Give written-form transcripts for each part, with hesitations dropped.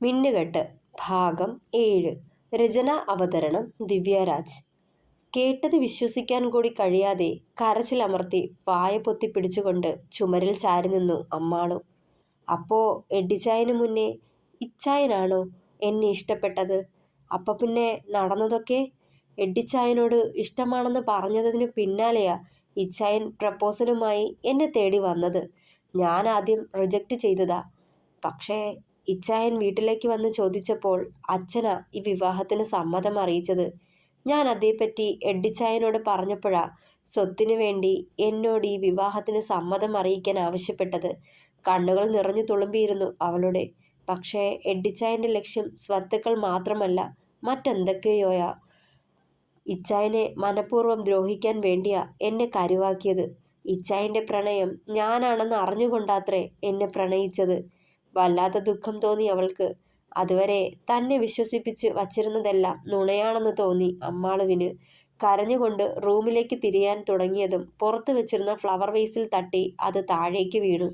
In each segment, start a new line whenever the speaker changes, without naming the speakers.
മിന്നുകെട്ട് ഭാഗം 7. രചന അവതരണം ദിവ്യരാജ്. കേട്ടത് വിശ്വസിക്കാൻ കൂടി കഴിയാതെ കരച്ചിലമർത്തി വായ പൊത്തി പിടിച്ചുകൊണ്ട് ചുമരിൽ ചാരി നിന്നു അമ്മാളു. അപ്പോ എഡിച്ചായന് മുന്നേ ഇച്ചായനാണോ എന്നെ ഇഷ്ടപ്പെട്ടത്? അപ്പൊ പിന്നെ നടന്നതൊക്കെ? എഡിച്ചായനോട് ഇഷ്ടമാണെന്ന് പറഞ്ഞതിന് പിന്നാലെയാ ഇച്ചായൻ പ്രപ്പോസലുമായി എന്നെ തേടി വന്നത്. ഞാൻ ആദ്യം റിജക്റ്റ് ചെയ്തതാ. പക്ഷേ ഇച്ചായൻ വീട്ടിലേക്ക് വന്ന് ചോദിച്ചപ്പോൾ അച്ഛനാ ഈ വിവാഹത്തിന് സമ്മതം അറിയിച്ചത്. ഞാൻ അതേപ്പറ്റി എഡിച്ചായനോട് പറഞ്ഞപ്പോഴാ സ്വത്തിനു വേണ്ടി എന്നോട് ഈ വിവാഹത്തിന് സമ്മതം അറിയിക്കാൻ ആവശ്യപ്പെട്ടത്. കണ്ണുകൾ നിറഞ്ഞു തുളുമ്പിയിരുന്നു അവളുടെ. പക്ഷേ എഡിച്ചായന്റെ ലക്ഷ്യം സ്വത്തുക്കൾ മാത്രമല്ല, മറ്റെന്തൊക്കെയോയാ. ഇച്ചായനെ മനഃപൂർവ്വം ദ്രോഹിക്കാൻ വേണ്ടിയാ എന്നെ കരുവാക്കിയത്. ഇച്ചായന്റെ പ്രണയം ഞാനാണെന്ന് അറിഞ്ഞുകൊണ്ടാത്രേ എന്നെ പ്രണയിച്ചത്. വല്ലാത്ത ദുഃഖം തോന്നി അവൾക്ക്. അതുവരെ തന്നെ വിശ്വസിപ്പിച്ച് വച്ചിരുന്നതെല്ലാം നുണയാണെന്ന് തോന്നി അമ്മാളുവിന്. കരഞ്ഞുകൊണ്ട് റൂമിലേക്ക് തിരിയാൻ തുടങ്ങിയതും പുറത്തു വെച്ചിരുന്ന ഫ്ലവർ വേസിൽ തട്ടി അത് താഴേക്ക് വീണു.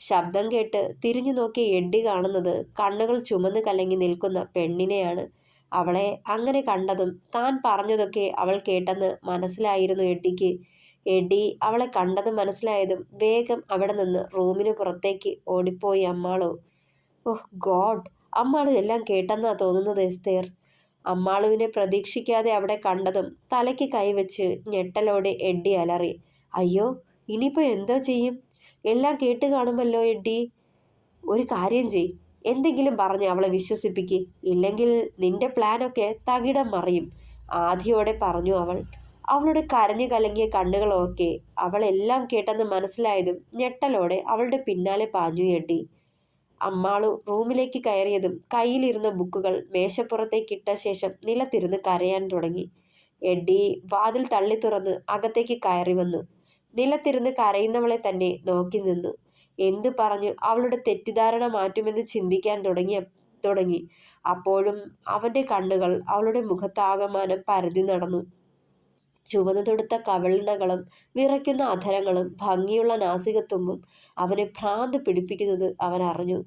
ശബ്ദം കേട്ട് തിരിഞ്ഞു നോക്കിയ എഡ്ഡി കാണുന്നത് കണ്ണുകൾ ചുമന്ന് കലങ്ങി നിൽക്കുന്ന പെണ്ണിനെയാണ്. അവളെ അങ്ങനെ കണ്ടതും താൻ പറഞ്ഞതൊക്കെ അവൾ കേട്ടെന്ന് മനസ്സിലായിരുന്നു എഡ്ഡിക്ക്. എഡ്ഡി അവളെ കണ്ടതും മനസ്സിലായതും വേഗം അവിടെ നിന്ന് റൂമിന് പുറത്തേക്ക് ഓടിപ്പോയി അമ്മാളു. ഓഹ് ഗോഡ്! അമ്മാളു എല്ലാം കേട്ടെന്നാ തോന്നുന്നത് എസ്തേർ. അമ്മാളുവിനെ പ്രതീക്ഷിക്കാതെ അവിടെ കണ്ടതും തലയ്ക്ക് കൈവച്ച് ഞെട്ടലോടെ എഡ്ഡി അലറി. അയ്യോ, ഇനിയിപ്പോൾ എന്തോ ചെയ്യും? എല്ലാം കേട്ട് കാണുമല്ലോ എഡ്ഡി. ഒരു കാര്യം ചെയ്, എന്തെങ്കിലും പറഞ്ഞ് അവളെ വിശ്വസിപ്പിക്ക്. ഇല്ലെങ്കിൽ നിന്റെ പ്ലാനൊക്കെ തകിടം മറിയും, ആധിയോടെ പറഞ്ഞു അവൾ. അവളുടെ കരഞ്ഞു കലങ്ങിയ കണ്ണുകൾ ഓർക്കെ അവൾ എല്ലാം കേട്ടെന്ന് മനസ്സിലായതും ഞെട്ടലോടെ അവളുടെ പിന്നാലെ പാഞ്ഞു എഡ്ഡി. അമ്മാളു റൂമിലേക്ക് കയറിയതും കയ്യിലിരുന്ന ബുക്കുകൾ മേശപ്പുറത്തേക്കിട്ട ശേഷം നിലത്തിരുന്ന് കരയാൻ തുടങ്ങി. എഡ്ഡി വാതിൽ തള്ളി തുറന്ന് അകത്തേക്ക് കയറി വന്നു. നിലത്തിരുന്ന് കരയുന്നവളെ തന്നെ നോക്കി നിന്നു. എന്തു പറഞ്ഞു അവളുടെ തെറ്റിദ്ധാരണ മാറ്റുമെന്ന് ചിന്തിക്കാൻ തുടങ്ങി. അപ്പോഴും അവന്റെ കണ്ണുകൾ അവളുടെ മുഖത്താകമാനം പരതി നടന്നു. ചുവന്നു തൊടുത്ത കവിളിണകളും വിറയ്ക്കുന്ന അധരങ്ങളും ഭംഗിയുള്ള നാസികത്തുമ്പും അവനെ ഭ്രാന്ത് പിടിപ്പിക്കുന്നത് അവൻ അറിഞ്ഞു.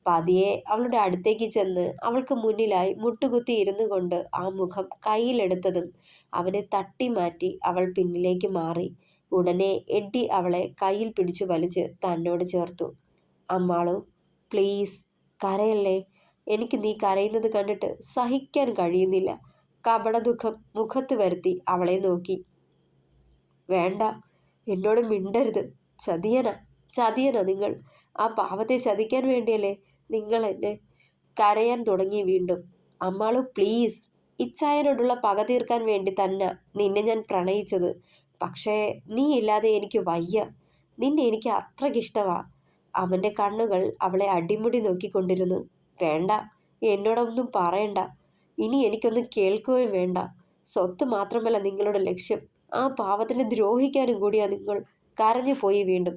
പതിയെ അവളുടെ അടുത്തേക്ക് ചെന്ന് അവൾക്ക് മുന്നിലായി മുട്ടുകുത്തി ഇരുന്നു കൊണ്ട് ആ മുഖം കയ്യിലെടുത്തതും അവനെ തട്ടി മാറ്റി അവൾ പിന്നിലേക്ക് മാറി. ഉടനെ എഡ്ഡി അവളെ കയ്യിൽ പിടിച്ചു വലിച്ച് തന്നോട് ചേർത്തു. അമ്മാളു, പ്ലീസ് കരയല്ലേ. എനിക്ക് നീ കരയുന്നത് കണ്ടിട്ട് സഹിക്കാൻ കഴിയുന്നില്ല. കപട ദുഃഖം മുഖത്ത് വരുത്തി അവളെ നോക്കി. വേണ്ട, എന്നോട് മിണ്ടരുത്. ചതിയനാ നിങ്ങൾ. ആ പാവത്തെ ചതിക്കാൻ വേണ്ടിയല്ലേ നിങ്ങൾ എന്നെ. കരയാൻ തുടങ്ങി വീണ്ടും. അമ്മാളു പ്ലീസ്, ഇച്ചായനോടുള്ള പക തീർക്കാൻ വേണ്ടി തന്നെ നിന്നെ ഞാൻ പ്രണയിച്ചത്. പക്ഷേ നീ ഇല്ലാതെ എനിക്ക് വയ്യ. നിന്നെ എനിക്ക് അത്രയ്ക്കിഷ്ടമാ. അവന്റെ കണ്ണുകൾ അവളെ അടിമുടി നോക്കിക്കൊണ്ടിരുന്നു. വേണ്ട, എന്നോടൊന്നും പറയണ്ട. ഇനി എനിക്കൊന്നും കേൾക്കുകയും വേണ്ട. സ്വത്ത് മാത്രമല്ല നിങ്ങളുടെ ലക്ഷ്യം, ആ പാവത്തിനെ ദ്രോഹിക്കാനും കൂടിയാ നിങ്ങൾ. കരഞ്ഞു പോയി വീണ്ടും.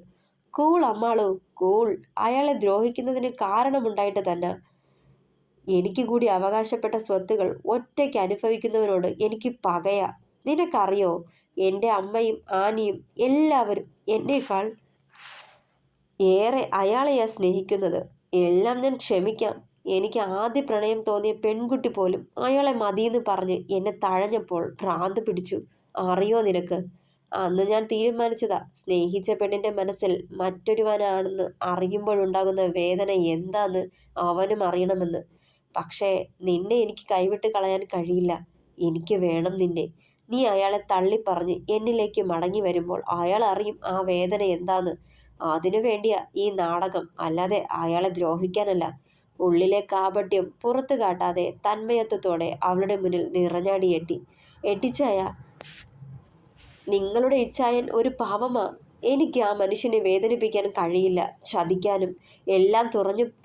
Cool Ammalu, cool. അയാളെ ദ്രോഹിക്കുന്നതിന് കാരണമുണ്ടായിട്ട് തന്നെ. എനിക്ക് കൂടി അവകാശപ്പെട്ട സ്വത്തുകൾ ഒറ്റയ്ക്ക് അനുഭവിക്കുന്നവനോട് എനിക്ക് പകയാ. നിനക്കറിയോ, എൻ്റെ അമ്മയും ആനിയും എല്ലാവരും എന്നേക്കാൾ ഏറെ അയാളെയാ സ്നേഹിക്കുന്നത്. എല്ലാം ഞാൻ ക്ഷമിക്കാം. എനിക്ക് ആദ്യ പ്രണയം തോന്നിയ പെൺകുട്ടി പോലും അയാളെ മതിയെന്ന് പറഞ്ഞ് എന്നെ തഴഞ്ഞപ്പോൾ ഭ്രാന്ത് പിടിച്ചു. അറിയോ നിനക്ക്? അന്ന് ഞാൻ തീരുമാനിച്ചതാ, സ്നേഹിച്ച പെണ്ണിന്റെ മനസ്സിൽ മറ്റൊരുവനാണെന്ന് അറിയുമ്പോഴുണ്ടാകുന്ന വേദന എന്താന്ന് അവനും അറിയണമെന്ന്. പക്ഷേ നിന്നെ എനിക്ക് കൈവിട്ട് കളയാൻ കഴിയില്ല. എനിക്ക് വേണം നിന്നെ. നീ അയാളെ തള്ളിപ്പറഞ്ഞ് എന്നിലേക്ക് മടങ്ങി വരുമ്പോൾ അയാൾ അറിയും ആ വേദന എന്താന്ന്. അതിനു വേണ്ടിയാ ഈ നാടകം, അല്ലാതെ അയാളെ ദ്രോഹിക്കാനല്ല. ഉള്ളിലെ കാപട്യം പുറത്തു കാട്ടാതെ തന്മയത്വത്തോടെ അവളുടെ മുന്നിൽ നിറഞ്ഞാടി എഡ്ഡി. എഡ്ഡിച്ചായ, നിങ്ങളുടെ ഇച്ചായൻ ഒരു പാവമാ. എനിക്ക് ആ മനുഷ്യനെ വേദനിപ്പിക്കാൻ കഴിയില്ല. ചതിക്കാനും. എല്ലാം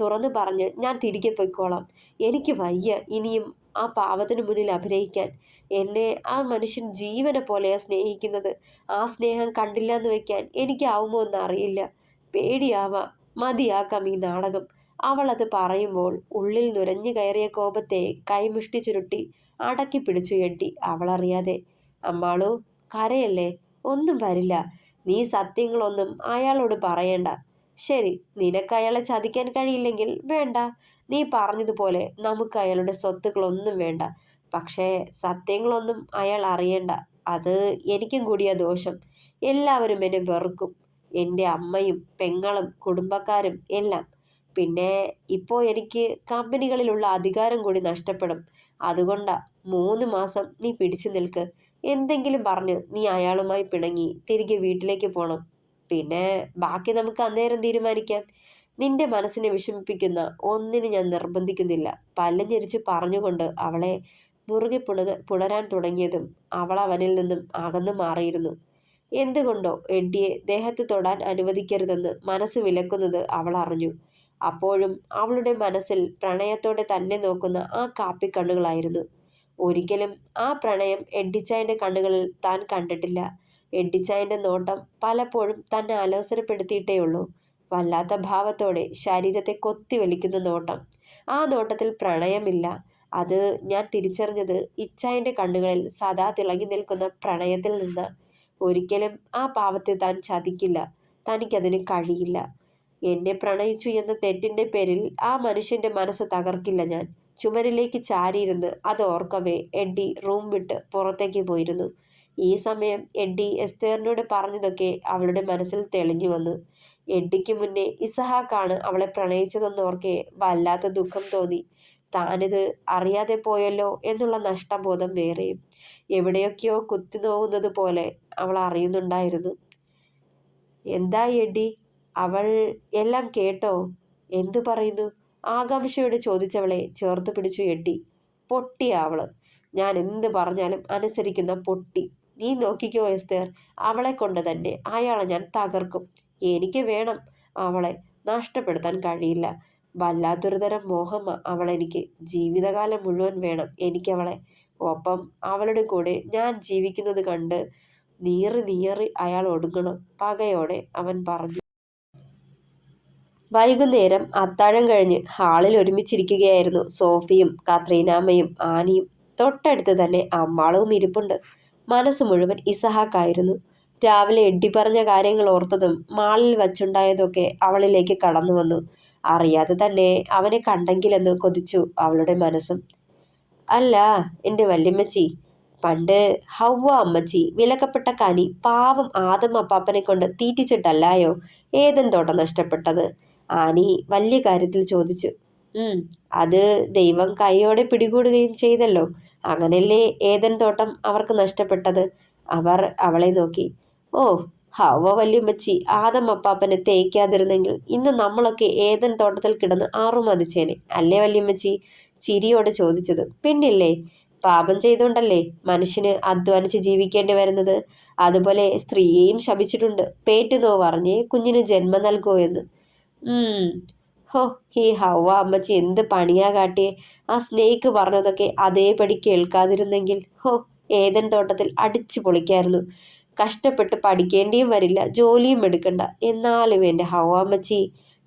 തുറന്നു പറഞ്ഞ് ഞാൻ തിരികെ പൊയ്ക്കോളാം. എനിക്ക് വയ്യ ഇനിയും ആ പാവത്തിന് മുന്നിൽ അഭിനയിക്കാൻ. എന്നെ ആ മനുഷ്യൻ ജീവനെ പോലെയാ സ്നേഹിക്കുന്നത്. ആ സ്നേഹം കണ്ടില്ലാന്ന് വെക്കാൻ എനിക്കാവുമോ എന്ന് അറിയില്ല. പേടിയാവാ. മതിയാക്കാം ഈ നാടകം. അവൾ അത് പറയുമ്പോൾ ഉള്ളിൽ നുരഞ്ഞു കയറിയ കോപത്തെ കൈമുഷ്ടി ചുരുട്ടി അടക്കി പിടിച്ചു എഡ്ഡി അവളറിയാതെ. അമ്മാളു, കരയല്ലേ. ഒന്നും വരില്ല. നീ സത്യങ്ങളൊന്നും അയാളോട് പറയണ്ട. ശരി, നിനക്ക് അയാളെ ചതിക്കാൻ കഴിയില്ലെങ്കിൽ വേണ്ട. നീ പറഞ്ഞതുപോലെ നമുക്ക് അയാളുടെ സ്വത്തുക്കളൊന്നും വേണ്ട. പക്ഷേ സത്യങ്ങളൊന്നും അയാൾ അറിയണ്ട. അത് എനിക്കും കൂടിയ ദോഷം. എല്ലാവരും എന്നെ വെറുക്കും. എൻ്റെ അമ്മയും പെങ്ങളും കുടുംബക്കാരും എല്ലാം. പിന്നെ ഇപ്പോൾ എനിക്ക് കമ്പനികളിലുള്ള അധികാരം കൂടി നഷ്ടപ്പെടും. അതുകൊണ്ടാ. 3 മാസം നീ പിടിച്ചു നിൽക്ക്. എന്തെങ്കിലും പറഞ്ഞ് നീ അയാളുമായി പിണങ്ങി തിരികെ വീട്ടിലേക്ക് പോണം. പിന്നെ ബാക്കി നമുക്ക് അന്നേരം തീരുമാനിക്കാം. നിന്റെ മനസ്സിനെ വിഷമിപ്പിക്കുന്ന ഒന്നിന് ഞാൻ നിർബന്ധിക്കുന്നില്ല. പല്ല് ഞെരിച്ച് പറഞ്ഞുകൊണ്ട് അവളെ മുറുകെ പുണരാൻ തുടങ്ങിയതും അവൾ അവനിൽ നിന്നും അകന്നു മാറിയിരുന്നു. എന്തുകൊണ്ടോ എഡ്ഡിയെ ദേഹത്ത് തൊടാൻ അനുവദിക്കരുതെന്ന് മനസ്സ് വിലക്കുന്നത് അവൾ അറിഞ്ഞു. അപ്പോഴും അവളുടെ മനസ്സിൽ പ്രണയത്തോടെ തന്നെ നോക്കുന്ന ആ കാപ്പിക്കണ്ണുകളായിരുന്നു. ഒരിക്കലും ആ പ്രണയം എഡ്ഡിച്ചായന്റെ കണ്ണുകളിൽ താൻ കണ്ടിട്ടില്ല. എഡ്ഡിച്ചായന്റെ നോട്ടം പലപ്പോഴും തന്നെ അലോസരപ്പെടുത്തിയിട്ടേയുള്ളൂ. വല്ലാത്ത ഭാവത്തോടെ ശരീരത്തെ കൊത്തി വലിക്കുന്ന നോട്ടം. ആ നോട്ടത്തിൽ പ്രണയമില്ല. അത് ഞാൻ തിരിച്ചറിഞ്ഞത് ഇച്ചായന്റെ കണ്ണുകളിൽ സദാ തിളങ്ങി നിൽക്കുന്ന പ്രണയത്തിൽ നിന്ന്. ഒരിക്കലും ആ പാവത്തെ താൻ ചതിക്കില്ല. തനിക്കതിന് കഴിയില്ല. എന്നെ പ്രണയിച്ചു എന്ന തെറ്റിന്റെ പേരിൽ ആ മനുഷ്യന്റെ മനസ്സ് തകർക്കില്ല ഞാൻ. ചുമരിലേക്ക് ചാരിയിരുന്ന് അത് ഓർക്കവേ എഡ്ഡി റൂം വിട്ട് പുറത്തേക്ക് പോയിരുന്നു. ഈ സമയം എഡ്ഡി എസ്തേറിനോട് പറഞ്ഞതൊക്കെ അവളുടെ മനസ്സിൽ തെളിഞ്ഞു വന്നു. എഡ്ഡിക്ക് മുന്നേ ഇസഹാക്കാണ് അവളെ പ്രണയിച്ചതെന്നോർക്കെ വല്ലാത്ത ദുഃഖം തോന്നി. താനിത് അറിയാതെ പോയല്ലോ എന്നുള്ള നഷ്ടബോധം വേറെയും. എവിടെയൊക്കെയോ കുത്തിനോവുന്നത് പോലെ അവൾ അറിയുന്നുണ്ടായിരുന്നു. എന്തായി എഡ്ഡി? അവൾ എല്ലാം കേട്ടോ? എന്തു പറയുന്നു? ആകാംക്ഷയോട് ചോദിച്ചവളെ ചേർത്ത് പിടിച്ചു എഡ്ഡി. പൊട്ടിയ അവള്. ഞാൻ എന്ത് പറഞ്ഞാലും അനുസരിക്കുന്ന പൊട്ടി. നീ നോക്കിക്കോ എസ്തേർ, അവളെ കൊണ്ട് തന്നെ അയാളെ ഞാൻ തകർക്കും. എനിക്ക് വേണം അവളെ. നഷ്ടപ്പെടുത്താൻ കഴിയില്ല. വല്ലാത്തൊരു തരം മോഹമാ അവളെനിക്ക്. ജീവിതകാലം മുഴുവൻ വേണം എനിക്കവളെ. ഒപ്പം അവളുടെ കൂടെ ഞാൻ ജീവിക്കുന്നത് കണ്ട് നീറി നീറി അയാൾ ഒടുങ്ങണം. പകയോടെ അവൻ പറഞ്ഞു. വൈകുന്നേരം അത്താഴം കഴിഞ്ഞ് ഹാളിൽ ഒരുമിച്ചിരിക്കുകയായിരുന്നു സോഫിയും കത്രീനാമ്മയും ആനിയും. തൊട്ടടുത്ത് തന്നെ അമ്മാളവും ഇരിപ്പുണ്ട്. മനസ്സ് മുഴുവൻ ഇസഹാക്കായിരുന്നു. രാവിലെ എഡ്ഡി പറഞ്ഞ കാര്യങ്ങൾ ഓർത്തതും മാളിൽ വച്ചുണ്ടായതൊക്കെ അവളിലേക്ക് കടന്നു വന്നു. അറിയാതെ തന്നെ അവനെ കണ്ടെങ്കിലെന്ന് കൊതിച്ചു അവളുടെ മനസ്സും. അല്ല എൻ്റെ വല്യമ്മച്ചി, പണ്ട് ഹൗവ അമ്മച്ചി വിലക്കപ്പെട്ട കനി പാവം ആദം അപ്പാപ്പനെ കൊണ്ട് തീറ്റിച്ചിട്ടല്ലായോ ഏദൻ തോട്ടം നഷ്ടപ്പെട്ടത്? ആനി വലിയ കാര്യത്തിൽ ചോദിച്ചു. അത് ദൈവം കൈയോടെ പിടികൂടുകയും ചെയ്തല്ലോ. അങ്ങനെയല്ലേ ഏദൻ തോട്ടം അവർക്ക് നഷ്ടപ്പെട്ടത്? അവർ അവളെ നോക്കി. ഓ, ഹൗവ വല്യമ്മച്ചി ആദം അപ്പാപ്പനെ തേക്കാതിരുന്നെങ്കിൽ ഇന്ന് നമ്മളൊക്കെ ഏദൻ തോട്ടത്തിൽ കിടന്ന് ആറുമതിച്ചേനെ അല്ലേ വല്യമ്മച്ചി? ചിരിയോടെ ചോദിച്ചത്. പിന്നില്ലേ, പാപം ചെയ്തുകൊണ്ടല്ലേ മനുഷ്യന് അധ്വാനിച്ച് ജീവിക്കേണ്ടി വരുന്നത്. അതുപോലെ സ്ത്രീയെയും ശപിച്ചിട്ടുണ്ട്. പേറ്റുനോവ് അറിഞ്ഞ് കുഞ്ഞിന് ജന്മം നൽകുമോ എന്ന്. ഹോ, ഈ ഹൗവ അമ്മച്ചി എന്ത് പണിയാ കാട്ടിയേ. ആ സ്നേക്ക് പറഞ്ഞതൊക്കെ അതേപടി കേൾക്കാതിരുന്നെങ്കിൽ ഹോ, ഏദൻ തോട്ടത്തിൽ അടിച്ചു പൊളിക്കായിരുന്നു. കഷ്ടപ്പെട്ട് പഠിക്കേണ്ടിയും വരില്ല, ജോലിയും എടുക്കണ്ട. എന്നാലും എൻ്റെ ഹൗവ അമ്മച്ചി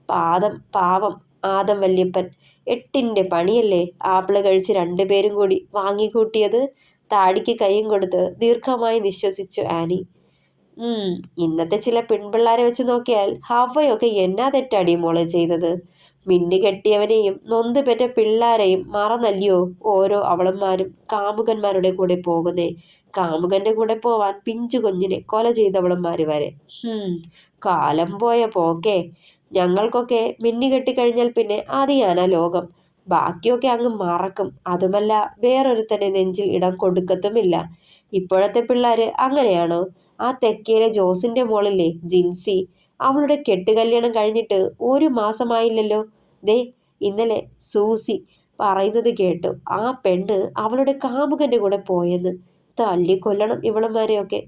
പാവം ആദം വല്യപ്പൻ. 8ന്റെ പണിയല്ലേ ആപ്പിള് കഴിച്ച് 2 പേരും കൂടി വാങ്ങിക്കൂട്ടിയത്. താടിക്ക് കൈയും കൊടുത്ത് ദീർഘമായി നിശ്വസിച്ചു ആനി. ഇന്നത്തെ ചില പെൺപിള്ളാരെ വെച്ച് നോക്കിയാൽ ഹവ്വയൊക്കെ എന്നാ തെറ്റാടി മോളെ ചെയ്തത്. മിന്നു കെട്ടിയവനെയും നൊന്ത് പെറ്റ പിള്ളാരെയും മറന്നല്ലയോ ഓരോ അവളന്മാരും കാമുകന്മാരുടെ കൂടെ പോകുന്നേ. കാമുകന്റെ കൂടെ പോവാൻ പിഞ്ചു കുഞ്ഞിനെ കൊല ചെയ്തവളന്മാര് വരെ. കാലം പോയ പോക്കേ. ഞങ്ങൾക്കൊക്കെ മിന്നി കെട്ടിക്കഴിഞ്ഞാൽ പിന്നെ അതിയാനാ ലോകം. ബാക്കിയൊക്കെ അങ്ങ് മറക്കും. അതുമല്ല, വേറൊരുത്തനെ നെഞ്ചിൽ ഇടം കൊടുക്കത്തുമില്ല. ഇപ്പോഴത്തെ പിള്ളേര് അങ്ങനെയാണോ? ആ തെക്കേലെ ജോസിന്റെ മോളില്ലേ ജിൻസി, അവളുടെ കെട്ടുകല്യാണം കഴിഞ്ഞിട്ട് 1 മാസമായില്ലല്ലോ. ദേ ഇന്നലെ സൂസി പറയുന്നത് കേട്ടു, ആ പെണ്ണ് അവളുടെ കാമുകന്റെ കൂടെ പോയെന്ന്. തല്ലിക്കൊല്ലണം ഇവളുമാരെയൊക്കെ.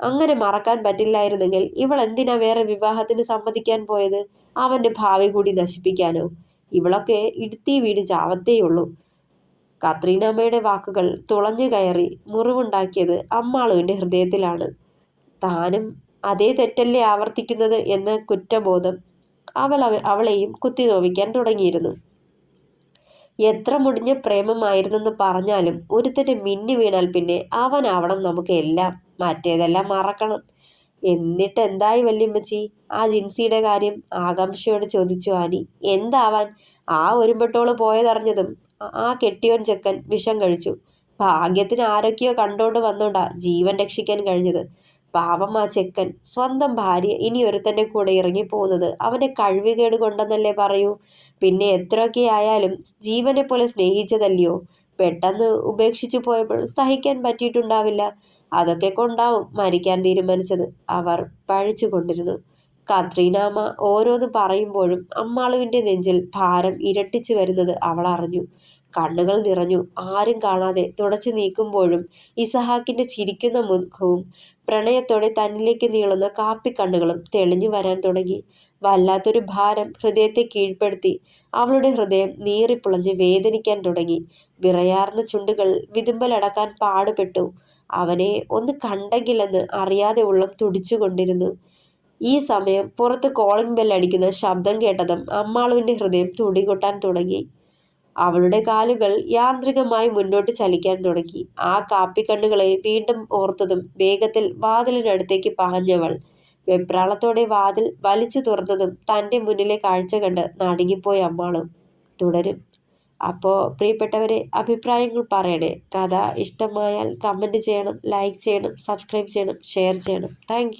അങ്ങനെ മറക്കാൻ പറ്റില്ലായിരുന്നെങ്കിൽ ഇവൾ എന്തിനാ വേറെ വിവാഹത്തിന് സമ്മതിക്കാൻ പോയത്? അവന്റെ ഭാവി കൂടി നശിപ്പിക്കാനോ? ഇവളൊക്കെ ഇടുത്തി വീട് ചാവത്തേയുള്ളൂ. കത്രീനാമ്മയുടെ വാക്കുകൾ തുളഞ്ഞു കയറി മുറിവുണ്ടാക്കിയത് അമ്മാളുവിന്റെ ഹൃദയത്തിലാണ്. താനും അതേ തെറ്റല്ലേ ആവർത്തിക്കുന്നത് എന്ന കുറ്റബോധം അവളെയും കുത്തി നോവിക്കാൻ തുടങ്ങിയിരുന്നു. എത്ര മുടിഞ്ഞ പ്രേമമായിരുന്നെന്ന് പറഞ്ഞാലും ഒരുത്തന്റെ മിന്നു വീണാൽ പിന്നെ അവനാവണം നമുക്ക് എല്ലാം. മറ്റേതെല്ലാം മറക്കണം. എന്നിട്ട് എന്തായി വല്യമ്മച്ചി? ആ ജിൻസിയുടെ കാര്യം ആകാംക്ഷയോട് ചോദിച്ചു ആനി. എന്താവാൻ? ആ ഒരുമ്പെട്ടോള് പോയതറിഞ്ഞതും ആ കെട്ടിയോൻ ചെക്കൻ വിഷം കഴിച്ചു. ഭാഗ്യത്തിന് ആരൊക്കെയോ കണ്ടോണ്ട് വന്നോണ്ടാ ജീവൻ രക്ഷിക്കാൻ കഴിഞ്ഞത്. പാവം ആ ചെക്കൻ. സ്വന്തം ഭാര്യ ഇനി ഒരുത്തന്റെ കൂടെ ഇറങ്ങിപ്പോകുന്നത് അവന്റെ കഴിവുകേട് കൊണ്ടെന്നല്ലേ പറയൂ. പിന്നെ എത്രയൊക്കെ ആയാലും ജീവനെ പോലെ സ്നേഹിച്ചതല്ലയോ. പെട്ടെന്ന് ഉപേക്ഷിച്ചു പോയപ്പോൾ സഹിക്കാൻ പറ്റിയിട്ടുണ്ടാവില്ല. അതൊക്കെ കൊണ്ടാവും മരിക്കാൻ തീരുമാനിച്ചത്. അവർ പഴിച്ചുകൊണ്ടിരുന്നു. കത്രീനാമ്മ ഓരോന്ന് പറയുമ്പോഴും അമ്മാളുവിന്റെ നെഞ്ചിൽ ഭാരം ഇരട്ടിച്ചു വരുന്നത് അവൾ അറിഞ്ഞു. കണ്ണുകൾ നിറഞ്ഞു. ആരും കാണാതെ തുടച്ചു നീക്കുമ്പോഴും ഇസഹാക്കിന്റെ ചിരിക്കുന്ന മുഖവും പ്രണയത്തോടെ തന്നിലേക്ക് നീളുന്ന കാപ്പിക്കണ്ണുകളും തെളിഞ്ഞു വരാൻ തുടങ്ങി. വല്ലാത്തൊരു ഭാരം ഹൃദയത്തെ കീഴ്പ്പെടുത്തി. അവളുടെ ഹൃദയം നീറിപ്പുളഞ്ഞ് വേദനിക്കാൻ തുടങ്ങി. വിറയാർന്ന ചുണ്ടുകൾ വിതുമ്പലടക്കാൻ പാടുപെട്ടു. അവനെ ഒന്ന് കണ്ടെങ്കിലെന്ന് അറിയാതെ ഉള്ളം തുടിച്ചുകൊണ്ടിരുന്നു. ഈ സമയം പുറത്ത് കോളിംഗ് ബെൽ അടിക്കുന്ന ശബ്ദം കേട്ടതും അമ്മാളുവിന്റെ ഹൃദയം തുടികൊട്ടാൻ തുടങ്ങി. അവളുടെ കാലുകൾ യാന്ത്രികമായി മുന്നോട്ട് ചലിക്കാൻ തുടങ്ങി. ആ കാപ്പിക്കണ്ണുകളെ വീണ്ടും ഓർത്തതും വേഗത്തിൽ വാതിലിനടുത്തേക്ക് പാഞ്ഞവൾ. വെപ്രാളത്തോടെ വാതിൽ വലിച്ചു തുറന്നതും തൻ്റെ മുന്നിലെ കാഴ്ച കണ്ട് നടുങ്ങിപ്പോയി അമ്മാളും. തുടരും. അപ്പോൾ പ്രിയപ്പെട്ടവരെ, അഭിപ്രായങ്ങൾ പറയണേ. കഥ ഇഷ്ടമായാൽ കമൻറ്റ് ചെയ്യണം, ലൈക്ക് ചെയ്യണം, സബ്സ്ക്രൈബ് ചെയ്യണം, ഷെയർ ചെയ്യണം. താങ്ക്